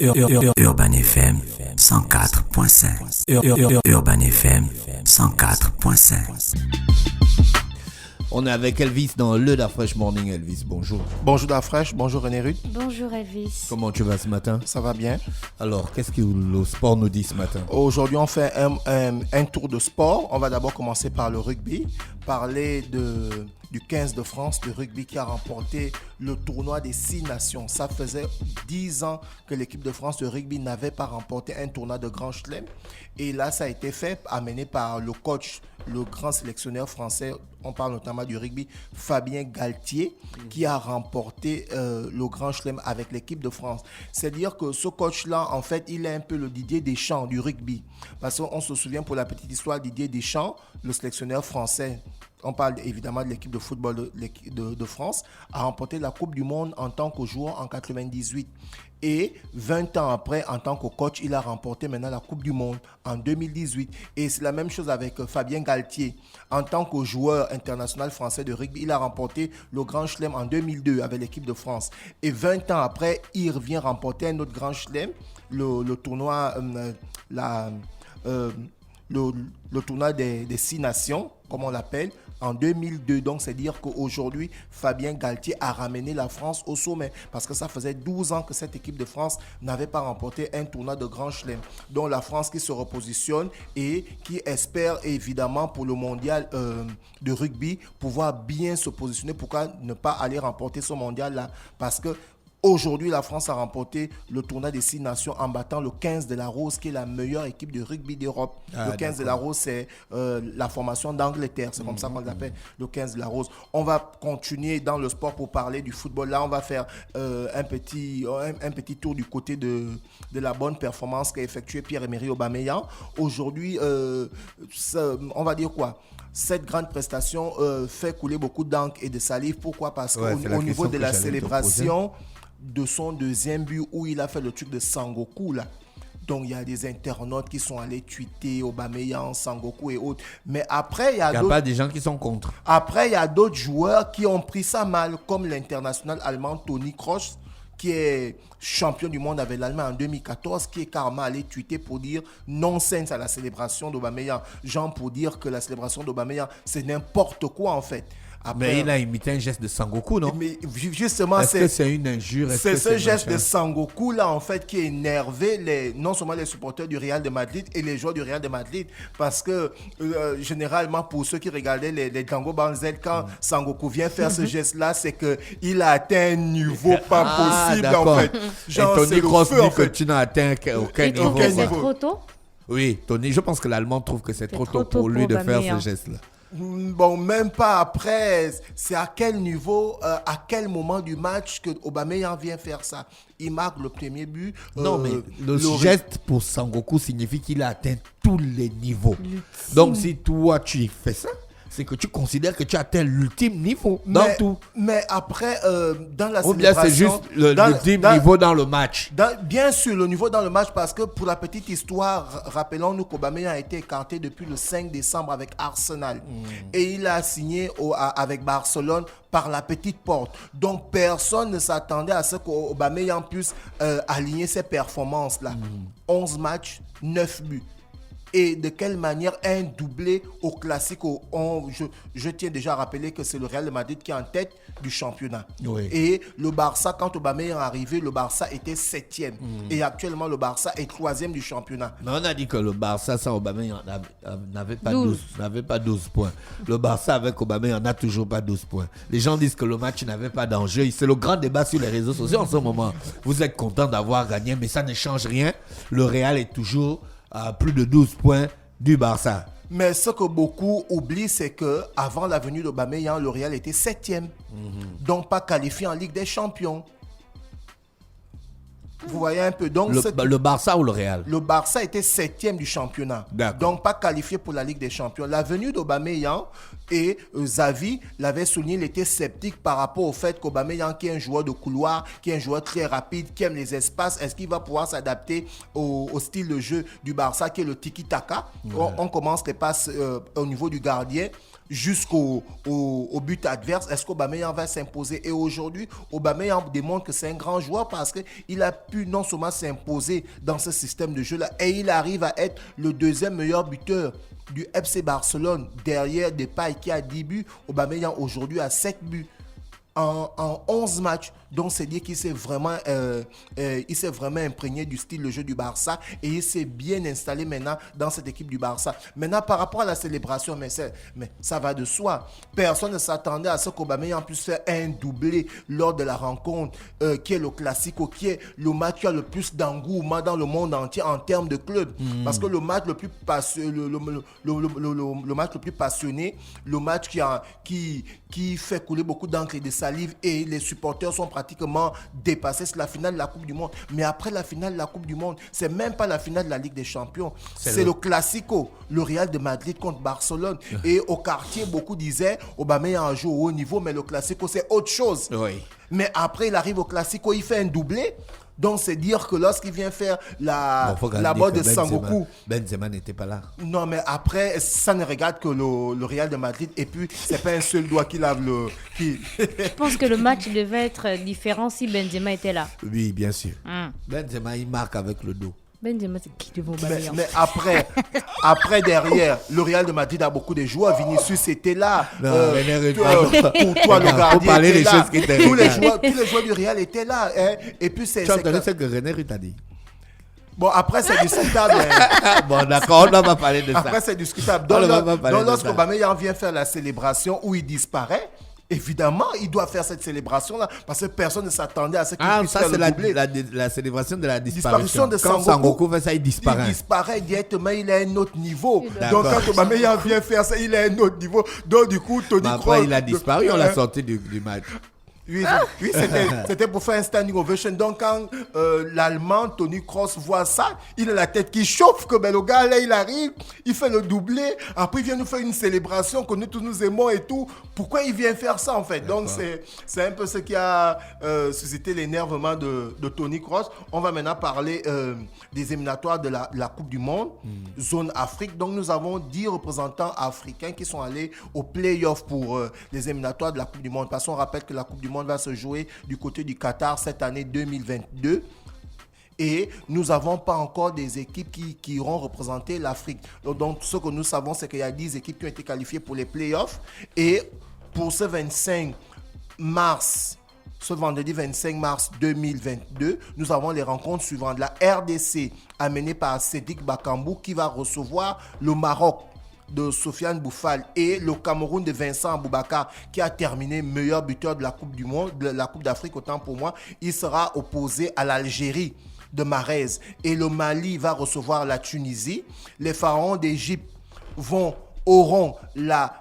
Urban FM 104.5. Urban FM 104.5. On est avec Elvis dans le Da Fresh Morning. Elvis, bonjour. Bonjour Da Fresh, bonjour René Ruth. Bonjour Elvis. Comment tu vas ce matin? Ça va bien. Alors, qu'est-ce que le sport nous dit ce matin? Aujourd'hui, on fait un tour de sport. On va d'abord commencer par le rugby. Parler du 15 de France de rugby qui a remporté le tournoi des 6 nations. Ça faisait 10 ans que l'équipe de France de rugby n'avait pas remporté un tournoi de Grand Chelem. Et là, ça a été fait, amené par le coach, le grand sélectionneur français, on parle notamment du rugby, Fabien Galtier, qui a remporté le Grand Chelem avec l'équipe de France. C'est-à-dire que ce coach-là, en fait, il est un peu le Didier Deschamps du rugby. Parce qu'on se souvient, pour la petite histoire, Didier Deschamps, le sélectionneur français, on parle évidemment de l'équipe de football de France, a remporté la Coupe du Monde en tant que joueur en 98. Et 20 ans après, en tant que coach, il a remporté maintenant la Coupe du Monde en 2018. Et c'est la même chose avec Fabien Galtier. En tant que joueur international français de rugby, il a remporté le Grand Chelem en 2002 avec l'équipe de France. Et 20 ans après, il revient remporter un autre Grand Chelem, le tournoi, le tournoi des 6 nations, comme on l'appelle, en 2002. Donc, c'est dire qu'aujourd'hui, Fabien Galtier a ramené la France au sommet parce que ça faisait 12 ans que cette équipe de France n'avait pas remporté un tournoi de Grand Chelem. Donc, la France qui se repositionne et qui espère évidemment pour le mondial de rugby pouvoir bien se positionner. Pourquoi ne pas aller remporter ce mondial-là? Parce que aujourd'hui, la France a remporté le tournoi des 6 nations en battant le 15 de la Rose, qui est la meilleure équipe de rugby d'Europe. Le 15 de la Rose, c'est la formation d'Angleterre. C'est comme ça qu'on l'appelle, le 15 de la Rose. On va continuer dans le sport pour parler du football. Là, on va faire un petit tour du côté de la bonne performance qu'a effectué Pierre-Emerick Aubameyang. Aujourd'hui, on va dire quoi? Cette grande prestation fait couler beaucoup d'encre et de salive. Pourquoi? Parce qu'au niveau de la célébration de son deuxième but où il a fait le truc de Sangoku là. Donc il y a des internautes qui sont allés tweeter Aubameyang, Sangoku et autres. Mais après il y a pas des gens qui sont contre. Après il y a d'autres joueurs qui ont pris ça mal, comme l'international allemand Toni Kroos, qui est champion du monde avec l'Allemagne en 2014, qui est carrément allé tweeter pour dire non-sens à la célébration d'Aubameyang. Genre pour dire que la célébration d'Aubameyang, c'est n'importe quoi en fait. Après, mais il a imité un geste de Sangoku, non? Mais justement, est-ce que c'est une injure? C'est ce geste de Sangoku là en fait qui a énervé non seulement les supporters du Real de Madrid et les joueurs du Real de Madrid, parce que généralement pour ceux qui regardaient les Django Banzel, quand Sangoku vient faire ce geste là, c'est que il a atteint un niveau pas possible en fait. Genre, et Toni Kroos dit que tu n'as atteint aucun niveau. C'est trop tôt? Oui, Tony, je pense que l'Allemand trouve que c'est trop tôt pour lui de faire ce geste là. Bon, même pas après. C'est à quel niveau, à quel moment du match que Aubameyang vient faire ça? Il marque le premier but. Non, mais le geste pour Sangoku signifie qu'il a atteint tous les niveaux. Donc, si toi, tu fais ça, c'est que tu considères que tu as atteint l'ultime niveau dans tout. Mais après, dans la célébration... Ou bien c'est juste l'ultime niveau dans le match. Bien sûr, le niveau dans le match, parce que pour la petite histoire, rappelons-nous qu'Aubameyang a été écarté depuis le 5 décembre avec Arsenal. Et il a signé avec Barcelone par la petite porte. Donc, personne ne s'attendait à ce qu'Aubameyang puisse aligner ses performances-là. 11 matchs, 9 buts. Et de quelle manière un doublé au classique. Je tiens déjà à rappeler que c'est le Real de Madrid qui est en tête du championnat. Oui. Et le Barça, quand Aubameyang est arrivé, le Barça était 7e. Et actuellement, le Barça est 3e du championnat. Mais on a dit que le Barça sans Aubameyang n'avait pas 12 points. Le Barça avec Aubameyang n'a toujours pas 12 points. Les gens disent que le match n'avait pas d'enjeu. C'est le grand débat sur les réseaux sociaux en ce moment. Vous êtes content d'avoir gagné, mais ça ne change rien. Le Real est toujours à plus de 12 points du Barça. Mais ce que beaucoup oublient, c'est qu'avant la venue d'Aubameyang, le Real était 7e. Donc pas qualifié en Ligue des Champions. Vous voyez un peu. Donc, le Barça ou le Real? Le Barça était 7e du championnat. D'accord. Donc, pas qualifié pour la Ligue des Champions. La venue d'Aubameyang et Xavi l'avait souligné, il était sceptique par rapport au fait qu'Aubameyang, qui est un joueur de couloir, qui est un joueur très rapide, qui aime les espaces, est-ce qu'il va pouvoir s'adapter au style de jeu du Barça, qui est le tiki-taka? On commence les passes au niveau du gardien. au but adverse. Est-ce qu'Aubameyang va s'imposer? Et aujourd'hui, Aubameyang démontre que c'est un grand joueur parce qu'il a pu non seulement s'imposer dans ce système de jeu-là, et il arrive à être le deuxième meilleur buteur du FC Barcelone derrière Depay qui a 10 buts. Aubameyang aujourd'hui a 7 buts en 11 matchs. Donc, c'est dire qu'il s'est vraiment imprégné du style de jeu du Barça et il s'est bien installé maintenant dans cette équipe du Barça. Maintenant, par rapport à la célébration, mais ça va de soi. Personne ne s'attendait à ce qu'Aubameyang puisse faire un doublé lors de la rencontre qui est le Classico, qui est le match qui a le plus d'engouement dans le monde entier en termes de club. Parce que le match le plus passionné, le match qui fait couler beaucoup d'encre et de salive et les supporters sont pratiquement dépassés, c'est la finale de la Coupe du Monde. Mais après la finale de la Coupe du Monde, c'est même pas la finale de la Ligue des Champions, c'est le Classico, le Real de Madrid contre Barcelone. Et au quartier, beaucoup disaient Aubameyang joue au haut niveau, mais le Classico c'est autre chose. Oui. Mais après il arrive au Classico, il fait un doublé. Donc, c'est dire que lorsqu'il vient faire la mode de Sangoku... Benzema n'était pas là. Non, mais après, ça ne regarde que le Real de Madrid. Et puis, c'est pas un seul doigt qui lave le... Je pense que le match devait être différent si Benzema était là. Oui, bien sûr. Benzema, il marque avec le dos. Benzema, c'est qui devant Aubameyang? Mais après, derrière, le Real de Madrid a beaucoup de joueurs. Vinicius était là. Courtois, le gardien, était là. Tous les joueurs du Real étaient là. Hein. Et puis, tu as entendu ce que René Ruth a dit? Bon, après, c'est discutable. Bon, d'accord, on va parler de ça. Après, c'est discutable. Donc, lorsque Aubameyang vient faire la célébration où il disparaît, évidemment, il doit faire cette célébration-là parce que personne ne s'attendait à ce qu'il puisse faire le doublé. La célébration de la disparition. De quand Sangoku fait ça, il disparaît. Il disparaît directement, il est à un autre niveau. Donc, quand Aubameyang vient faire ça, il est à un autre niveau. Donc, du coup, Toni Kroos... Après, il a disparu, on l'a sorti du match. Oui, c'était pour faire un standing ovation. Donc, quand l'Allemand, Toni Kroos, voit ça, il a la tête qui chauffe, que le gars, là, il arrive, il fait le doublé, après, il vient nous faire une célébration que nous tous nous aimons et tout. Pourquoi il vient faire ça, en fait? Donc, c'est un peu ce qui a suscité l'énervement de Toni Kroos. On va maintenant parler des éliminatoires de la Coupe du Monde, zone Afrique. Donc, nous avons 10 représentants africains qui sont allés au play-off pour les éliminatoires de la Coupe du Monde. Parce qu'on rappelle que la Coupe du Monde va se jouer du côté du Qatar cette année 2022. Et nous n'avons pas encore des équipes qui iront représenter l'Afrique. Donc, ce que nous savons, c'est qu'il y a 10 équipes qui ont été qualifiées pour les playoffs. Et pour ce 25 mars, ce vendredi 25 mars 2022, nous avons les rencontres suivantes. La RDC, amenée par Sédik Bakambou, qui va recevoir le Maroc de Sofiane Boufal et le Cameroun de Vincent Aboubakar qui a terminé meilleur buteur de la Coupe du Monde, de la Coupe d'Afrique autant pour moi. Il sera opposé à l'Algérie de Mahrez et le Mali va recevoir la Tunisie. Les pharaons d'Égypte auront la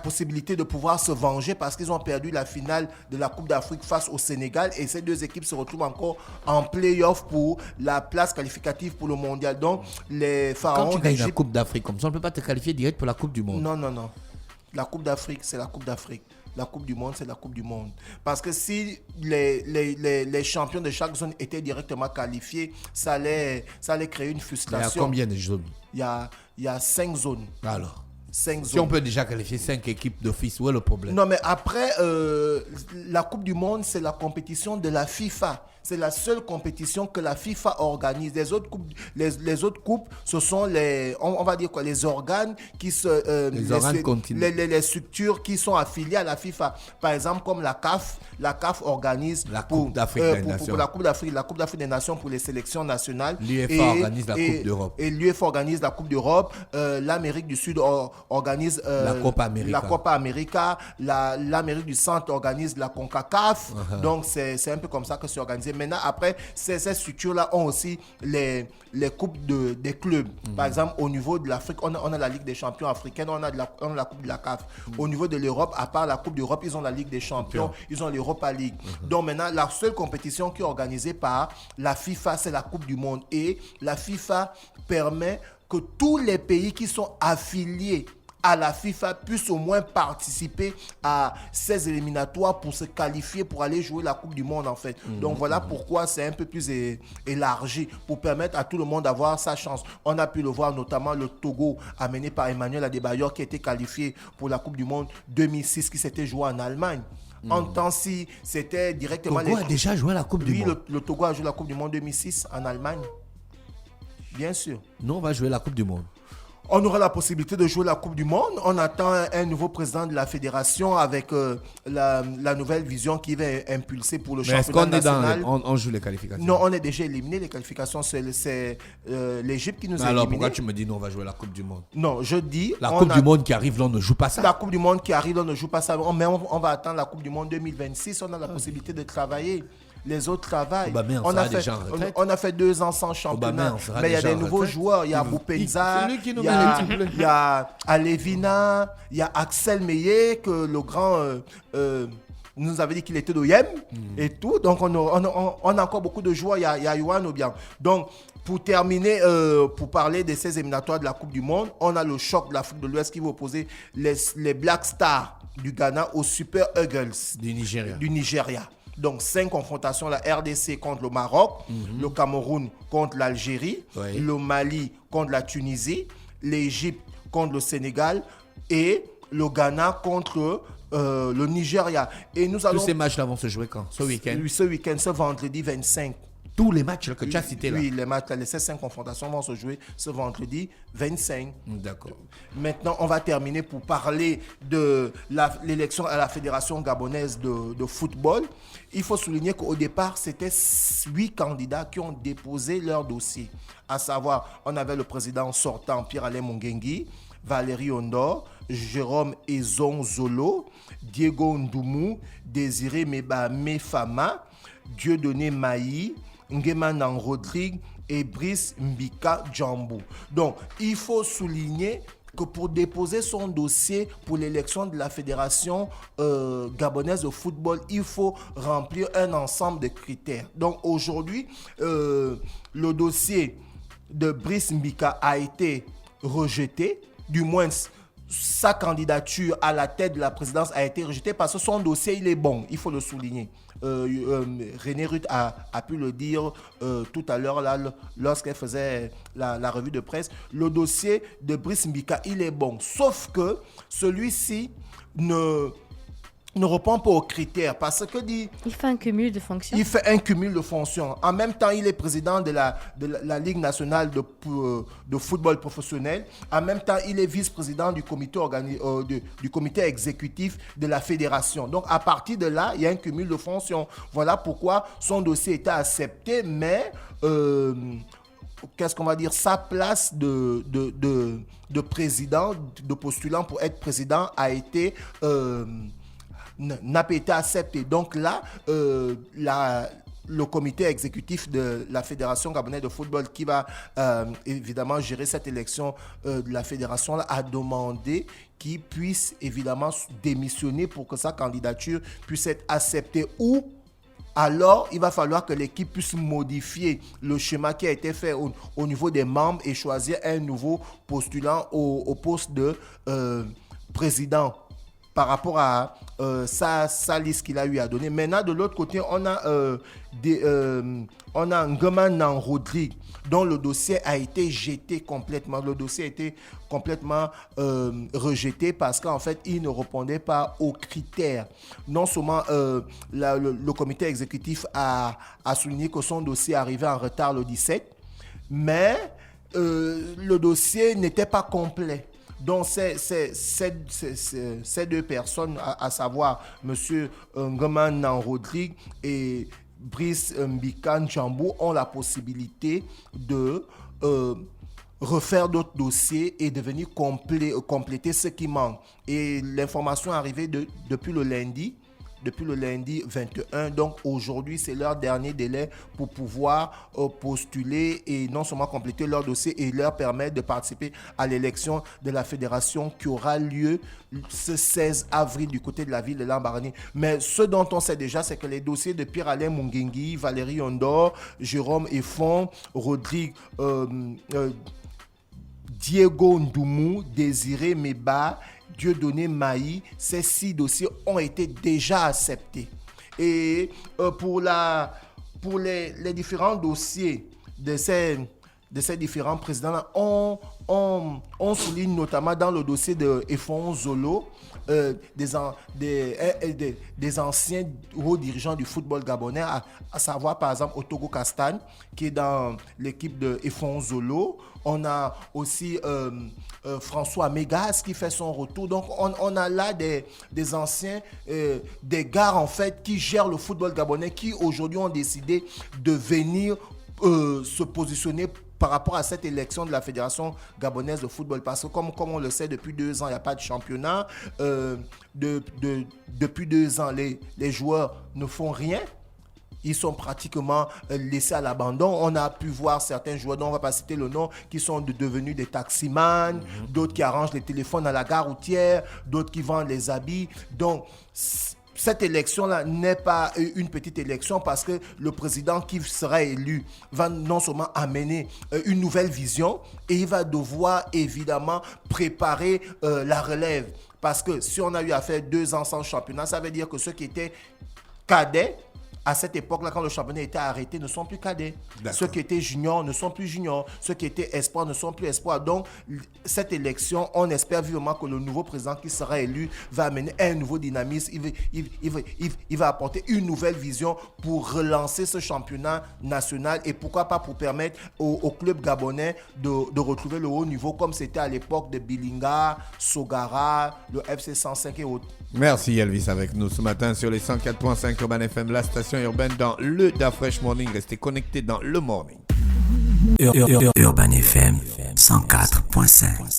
possibilité de pouvoir se venger parce qu'ils ont perdu la finale de la Coupe d'Afrique face au Sénégal et ces deux équipes se retrouvent encore en play-off pour la place qualificative pour le mondial. Donc, les pharaons quand tu gagnes la Coupe d'Afrique comme ça, on ne peut pas te qualifier direct pour la Coupe du Monde. Non. La Coupe d'Afrique, c'est la Coupe d'Afrique. La Coupe du Monde, c'est la Coupe du Monde. Parce que si les champions de chaque zone étaient directement qualifiés, ça allait créer une frustration. Il y a combien de zones? Il y a 5 zones. Alors 5 si zones. on peut déjà qualifier 5 équipes d'office, où est le problème? Non, mais après, la Coupe du Monde, c'est la compétition de la FIFA. C'est la seule compétition que la FIFA organise. Les autres coupes, ce sont on va dire quoi, les organes qui les structures qui sont affiliées à la FIFA. Par exemple, comme la CAF organise la Coupe d'Afrique des Nations. Pour la Coupe d'Afrique des Nations pour les sélections nationales. L'UEFA organise la Coupe d'Europe. Et l'UEFA organise la Coupe d'Europe. L'Amérique du Sud organise la Copa América. L'Amérique du Centre organise la CONCACAF. Donc, c'est un peu comme ça que c'est organisé. Maintenant, après, ces structures-là ont aussi les coupes des clubs. Par exemple, au niveau de l'Afrique, on a la Ligue des champions africaine, on a la Coupe de la CAF. Au niveau de l'Europe, à part la Coupe d'Europe, ils ont la Ligue des champions, ils ont l'Europa League. Donc maintenant, la seule compétition qui est organisée par la FIFA, c'est la Coupe du Monde. Et la FIFA permet que tous les pays qui sont affiliés à la FIFA puissent au moins participer à ces éliminatoires pour se qualifier pour aller jouer la Coupe du Monde en fait. Donc voilà pourquoi c'est un peu plus élargi pour permettre à tout le monde d'avoir sa chance. On a pu le voir notamment le Togo amené par Emmanuel Adebayor qui a été qualifié pour la Coupe du Monde 2006 qui s'était joué en Allemagne. En temps si c'était directement... Togo a déjà joué la Coupe du Monde. Oui, le Togo a joué la Coupe du Monde 2006 en Allemagne. Bien sûr. Nous, on va jouer la Coupe du Monde. On aura la possibilité de jouer la Coupe du Monde. On attend un nouveau président de la fédération avec la nouvelle vision qui va impulser pour le championnat national. On joue les qualifications? Non, on est déjà éliminé. Les qualifications, c'est l'Égypte qui nous a éliminés. Alors pourquoi tu me dis nous, on va jouer la Coupe du Monde? Non, je dis... La Coupe du Monde qui arrive, là, on ne joue pas ça. La Coupe du Monde qui arrive, on ne joue pas ça. Mais on va attendre la Coupe du Monde 2026. On a la possibilité de travailler. Les autres travaillent. On a fait 2 ans sans championnat. Mais il y a des nouveaux joueurs. Il y a Boupenza, il y a Alevina, il y a Axel Meillet, que le grand nous avait dit qu'il était d'OIM et tout. Donc on a encore beaucoup de joueurs. Il y a Yohan Obiang. Donc pour terminer, pour parler de ces éliminatoires de la Coupe du Monde, on a le choc de l'Afrique de l'Ouest qui va opposer les Black Stars du Ghana aux Super Eagles du Nigeria. Donc 5 confrontations, la RDC contre le Maroc, le Cameroun contre l'Algérie, le Mali contre la Tunisie, l'Égypte contre le Sénégal et le Ghana contre le Nigeria. Et nous allons... Tous ces matchs-là vont se jouer quand? Ce week-end? Oui, ce week-end, ce vendredi 25. Tous les matchs là, que tu as cités là? Oui, les matchs, ces 5 confrontations vont se jouer ce vendredi 25. D'accord. Maintenant, on va terminer pour parler de l'élection à la Fédération gabonaise de football. Il faut souligner qu'au départ, c'était 8 candidats qui ont déposé leur dossier. À savoir, on avait le président sortant Pierre-Alain Mungengui, Valérie Ondor, Jérôme Ezon Zolo, Diego Ndoumou, Désiré Mefama, Dieudonné Maï, Nguemanan Rodrigue et Brice Mbika Djambou. Donc, il faut souligner que pour déposer son dossier pour l'élection de la Fédération gabonaise de football, il faut remplir un ensemble de critères. Donc, aujourd'hui, le dossier de Brice Mbika a été rejeté, du moins sa candidature à la tête de la présidence a été rejetée parce que son dossier, il est bon, il faut le souligner. René Ruth a pu le dire tout à l'heure là, lorsqu'elle faisait la revue de presse. Le dossier de Brice Mbika, il est bon, sauf que celui-ci ne répond pas aux critères parce que il fait un cumul de fonctions. Il fait un cumul de fonctions. En même temps, il est président de la Ligue nationale de football professionnel. En même temps, il est vice-président du comité exécutif de la fédération. Donc, à partir de là, il y a un cumul de fonctions. Voilà pourquoi son dossier était accepté, mais qu'est-ce qu'on va dire, sa place de président, de postulant pour être président a été... n'a pas été accepté. Donc là, le comité exécutif de la Fédération gabonaise de football qui va évidemment gérer cette élection de la fédération là, a demandé qu'il puisse évidemment démissionner pour que sa candidature puisse être acceptée, ou alors il va falloir que l'équipe puisse modifier le schéma qui a été fait au niveau des membres et choisir un nouveau postulant au poste de président par rapport à sa liste qu'il a eu à donner. Maintenant, de l'autre côté, on a Nguemanan Rodrigue, dont le dossier a été jeté complètement. Le dossier a été complètement rejeté parce qu'en fait, il ne répondait pas aux critères. Non seulement le comité exécutif a souligné que son dossier arrivait en retard le 17, mais le dossier n'était pas complet. Donc, ces 2 personnes, à savoir M. Nguemanan Rodrigue et Brice Mbika Djambou, ont la possibilité de refaire d'autres dossiers et de venir compléter ce qui manque. Et l'information est arrivée depuis le lundi 21. Donc aujourd'hui, c'est leur dernier délai pour pouvoir postuler et non seulement compléter leur dossier et leur permettre de participer à l'élection de la fédération qui aura lieu ce 16 avril du côté de la ville de Lambaréné. Mais ce dont on sait déjà, c'est que les dossiers de Pierre-Alain Mungengui, Valérie Ondor, Jérôme Effon, Rodrigue Diego Ndoumou, Désiré Meba, Dieudonné Maï. Ces 6 dossiers ont été déjà acceptés. Et pour les différents dossiers de ces différents présidents, on souligne notamment dans le dossier de Efon Zolo, des anciens hauts dirigeants du football gabonais, à savoir par exemple Otogo Castagne, qui est dans l'équipe de Efon Zolo. On a aussi François Mégas qui fait son retour. Donc on a là des anciens, des gars en fait qui gèrent le football gabonais, qui aujourd'hui ont décidé de venir se positionner par rapport à cette élection de la Fédération gabonaise de football. Parce que comme on le sait, depuis 2 ans, il n'y a pas de championnat. Depuis 2 ans, les joueurs ne font rien. Ils sont pratiquement laissés à l'abandon. On a pu voir certains joueurs, dont on ne va pas citer le nom, qui sont devenus des taximans, d'autres qui arrangent les téléphones à la gare routière, d'autres qui vendent les habits. Donc, cette élection-là n'est pas une petite élection, parce que le président qui sera élu va non seulement amener une nouvelle vision, et il va devoir évidemment préparer la relève. Parce que si on a eu à faire 2 ans sans championnat, ça veut dire que ceux qui étaient cadets, à cette époque-là, quand le championnat était arrêté, ne sont plus cadets. D'accord. Ceux qui étaient juniors ne sont plus juniors. Ceux qui étaient espoirs ne sont plus espoirs. Donc, cette élection, on espère vivement que le nouveau président qui sera élu va amener un nouveau dynamisme. Il va apporter une nouvelle vision pour relancer ce championnat national, et pourquoi pas pour permettre au club gabonais de retrouver le haut niveau, comme c'était à l'époque de Bilinga, Sogara, le FC 105 et autres. Merci Elvis avec nous ce matin sur les 104.5 Urban FM, la station urbaine dans le Da Fresh Morning. Restez connectés dans le morning. Urban FM 104.5.